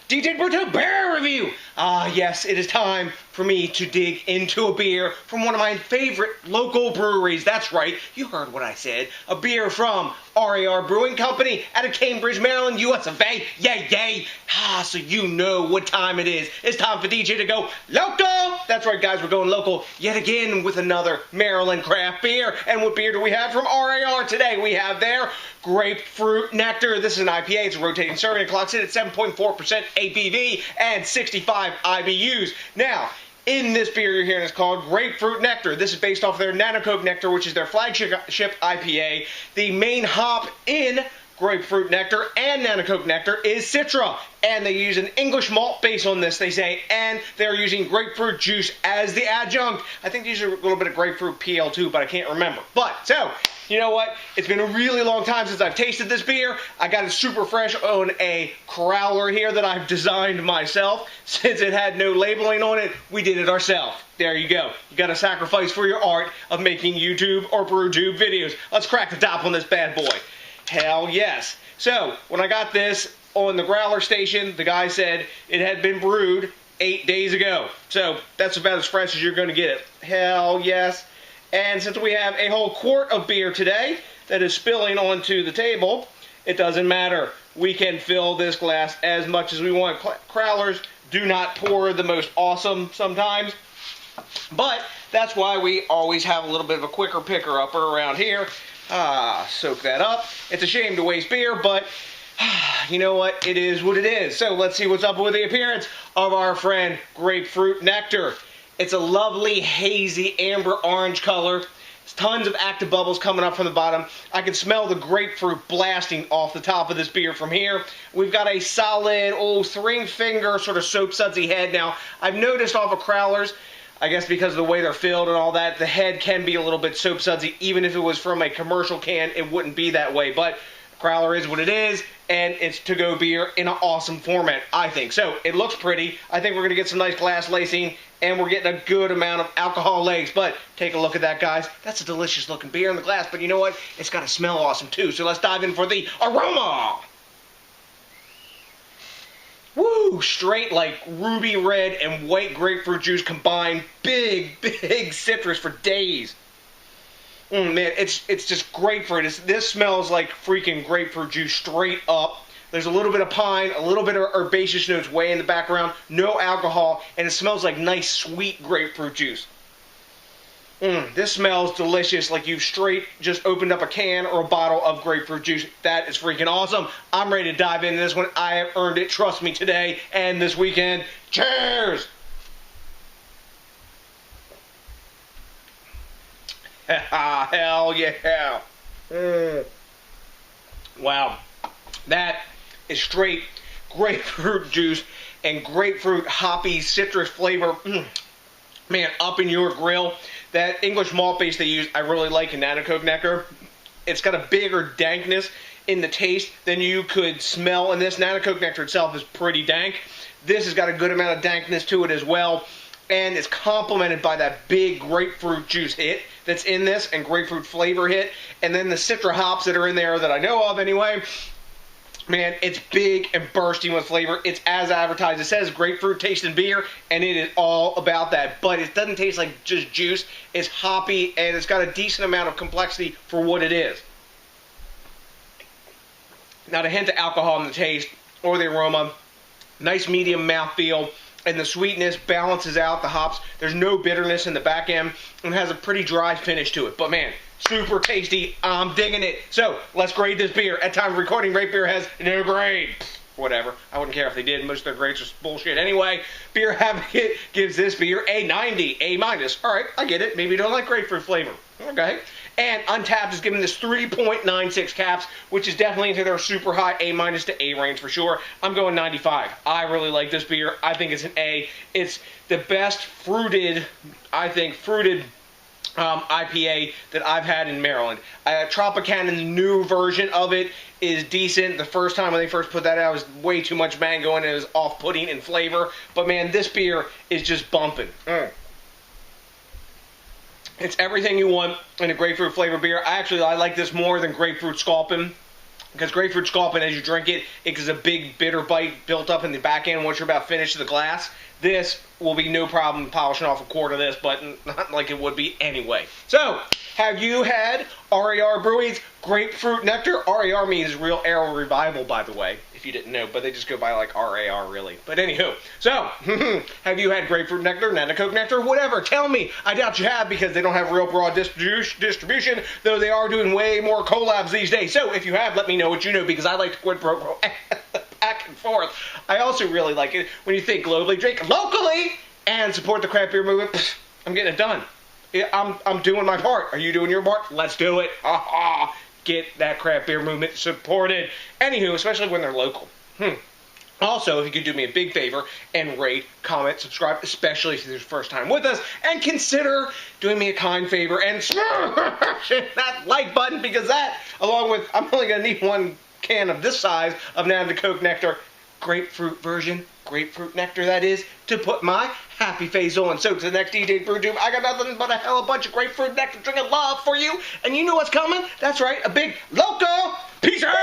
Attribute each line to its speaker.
Speaker 1: DJs BrewTube beer review. Yes, it is time for me to dig into a beer from one of my favorite local breweries. That's right, you heard what I said. A beer from RAR Brewing Company out of Cambridge, Maryland, US of A. Yay, yay. So you know what time it is. It's time for DJ to go local. That's right, guys, we're going local yet again with another Maryland craft beer. And what beer do we have from RAR today? We have their Grapefruit Nectar. This is an IPA. It's a rotating serving. It clocks in at 7.4% ABV and 65 IBUs. Now, in this beer you're hearing, it's called Grapefruit Nectar. This is based off their Nanticoke Nectar, which is their flagship IPA. The main hop in Grapefruit Nectar and Nanticoke Nectar is Citra, and they use an English malt base on this, they say, and they're using grapefruit juice as the adjunct. I think they use a little bit of grapefruit PL too, but I can't remember. So, you know what? It's been a really long time since I've tasted this beer. I got it super fresh on a growler here that I've designed myself. Since it had no labeling on it, we did it ourselves. There you go. You got to sacrifice for your art of making YouTube or BrewTube videos. Let's crack the top on this bad boy. Hell yes. So, when I got this on the growler station, the guy said it had been brewed 8 days ago. So, that's about as fresh as you're going to get it. Hell yes. And since we have a whole quart of beer today that is spilling onto the table, it doesn't matter. We can fill this glass as much as we want. Growlers do not pour the most awesome sometimes, but that's why we always have a little bit of a quicker picker-upper around here. Soak that up. It's a shame to waste beer, but you know what? It is what it is. So let's see what's up with the appearance of our friend Grapefruit Nectar. It's a lovely, hazy, amber orange color. There's tons of active bubbles coming up from the bottom. I can smell the grapefruit blasting off the top of this beer from here. We've got a solid, three finger sort of soap sudsy head. Now, I've noticed off of growlers, I guess because of the way they're filled and all that, the head can be a little bit soap sudsy. Even if it was from a commercial can, it wouldn't be that way. But growler is what it is, and it's to-go beer in an awesome format, I think. So, it looks pretty. I think we're going to get some nice glass lacing, and we're getting a good amount of alcohol legs. But take a look at that, guys. That's a delicious looking beer in the glass, but you know what? It's got to smell awesome, too. So let's dive in for the aroma. Woo! Straight like ruby red and white grapefruit juice combined. Big, big citrus for days. Man, it's just grapefruit. This smells like freaking grapefruit juice straight up. There's a little bit of pine, a little bit of herbaceous notes way in the background, no alcohol, and it smells like nice, sweet grapefruit juice. This smells delicious, like you've straight just opened up a can or a bottle of grapefruit juice. That is freaking awesome. I'm ready to dive into this one. I have earned it, trust me, today and this weekend. Cheers! Hell yeah! Wow. That is straight grapefruit juice and grapefruit hoppy citrus flavor. Man, up in your grill. That English malt base they use, I really like in Nanticoke Nectar. It's got a bigger dankness in the taste than you could smell, and this Nanticoke Nectar itself is pretty dank. This has got a good amount of dankness to it as well, and it's complemented by that big grapefruit juice hit that's in this, and grapefruit flavor hit, and then the citra hops that are in there that I know of anyway. Man, it's big and bursting with flavor. It's as advertised. It says grapefruit tasting beer, and it is all about that. But it doesn't taste like just juice. It's hoppy, and it's got a decent amount of complexity for what it is. Not a hint of alcohol in the taste or the aroma. Nice medium mouthfeel, and the sweetness balances out the hops. There's no bitterness in the back end, and has a pretty dry finish to it. But man, super tasty. I'm digging it. So, let's grade this beer. At time of recording, Great Beer has no grade. Whatever. I wouldn't care if they did. Most of their grades are bullshit anyway. Beer Advocate gives this beer a 90, A-. Alright, I get it. Maybe you don't like grapefruit flavor. Okay. And Untapped is giving this 3.96 caps, which is definitely into their super high A- to A range for sure. I'm going 95. I really like this beer. I think it's an A. It's the best fruited, IPA that I've had in Maryland. Tropicana's new version of it is decent. The first time when they first put that out, it was way too much mango and it was off-putting in flavor. But man, this beer is just bumping. It's everything you want in a grapefruit flavor beer. I like this more than grapefruit sculpin. because grapefruit's gulping as you drink it. It gets a big bitter bite built up in the back end once you're about finished with the glass. This will be no problem polishing off a quart of this, but not like it would be anyway. So, have you had RAR Brewing's Grapefruit Nectar? RAR means Real Arrow Revival, by the way, if you didn't know, but they just go by like RAR, really. But anywho, so, have you had Grapefruit Nectar, Nanticoke Nectar, whatever? Tell me. I doubt you have, because they don't have real broad distribution, though they are doing way more collabs these days. So, if you have, let me know what you know, because I like to quid pro quo back and forth. I also really like it when you think globally, drink locally, and support the craft beer movement. I'm getting it done. I'm doing my part. Are you doing your part? Let's do it. Get that craft beer movement supported. Anywho, especially when they're local. Also, if you could do me a big favor and rate, comment, subscribe, especially if it's your first time with us, and consider doing me a kind favor and smash that like button, because that, along with, I'm only going to need one can of this size of Nanticoke Nectar, grapefruit version, grapefruit nectar that is, to put my happy face on. So to the next DJs BrewTube, I got nothing but a hell of a bunch of grapefruit nectar drinking love for you, and you know what's coming? That's right, a big local peace out!